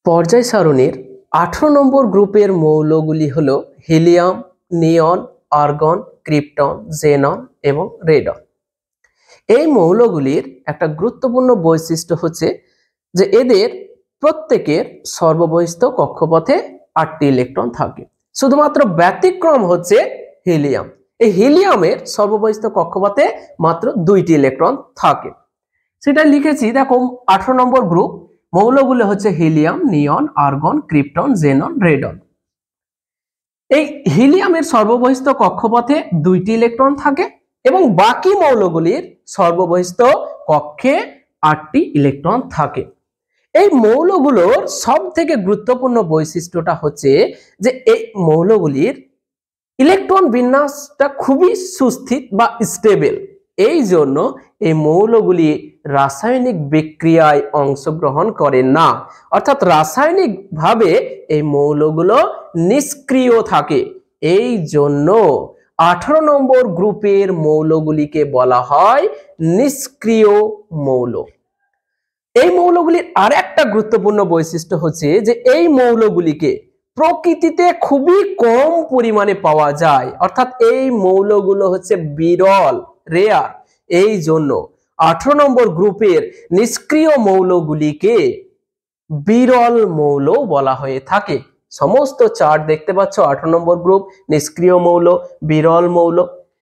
পর্যায় সারণীর 18 নম্বর গ্রুপের মৌলগুলি হলো হিলিয়াম, নিয়ন, আর্গন, ক্রিপ্টন, জেনন এবং রেডন। এই মৌলগুলির একটা গুরুত্বপূর্ণ বৈশিষ্ট্য হচ্ছে যে এদের প্রত্যেকের সর্ববহিস্থ কক্ষপথে 8টি ইলেকট্রন থাকে। শুধুমাত্র ব্যতিক্রম হচ্ছে হিলিয়াম। এই হিলিয়ামের সর্ববহিস্থ কক্ষপথে মাত্র 2টি ইলেকট্রন থাকে। সেটা লিখেছি, দেখো 18 নম্বর গ্রুপ মৌলগুলো হচ্ছে হিলিয়াম, নিয়ন, আর্গন, ক্রিপ্টন, জেনন, রেডন। এই হিলিয়ামের সর্ববহিস্থ কক্ষপথে 2টি ইলেকট্রন থাকে এবং বাকি মৌলগুলির সর্ববহিস্থ কক্ষে 8টি ইলেকট্রন থাকে। এই মৌলগুলোর সব থেকে গুরুত্বপূর্ণ বৈশিষ্ট্যটা হচ্ছে যে এই মৌলগুলির ইলেকট্রন বিন্যাসটা খুবই সুস্থির বা স্টেবল। এই জন্য এই মৌলগুলি রাসায়নিক বিক্রিয়ায় অংশগ্রহণ করে না, অর্থাৎ রাসায়নিকভাবে এই মৌলগুলো নিষ্ক্রিয় থাকে। এই জন্য 18 নম্বর গ্রুপের মৌলগুলিকে বলা হয় নিষ্ক্রিয় মৌল। এই মৌলগুলির আর একটা গুরুত্বপূর্ণ বৈশিষ্ট্য হচ্ছে যে এই মৌলগুলিকে প্রকৃতিতে খুবই কম পরিমাণে পাওয়া যায়, অর্থাৎ এই মৌলগুলো হচ্ছে বিরল, রেয়ার। এই জন্য 18 নম্বর গ্রুপের নিষ্ক্রিয় মৌলগুলিকে বিরল মৌল বলা হয়ে থাকে। সমস্ত চার্ট দেখতে পাচ্ছ, 18 নম্বর গ্রুপ, নিষ্ক্রিয় মৌল, বিরল মৌল।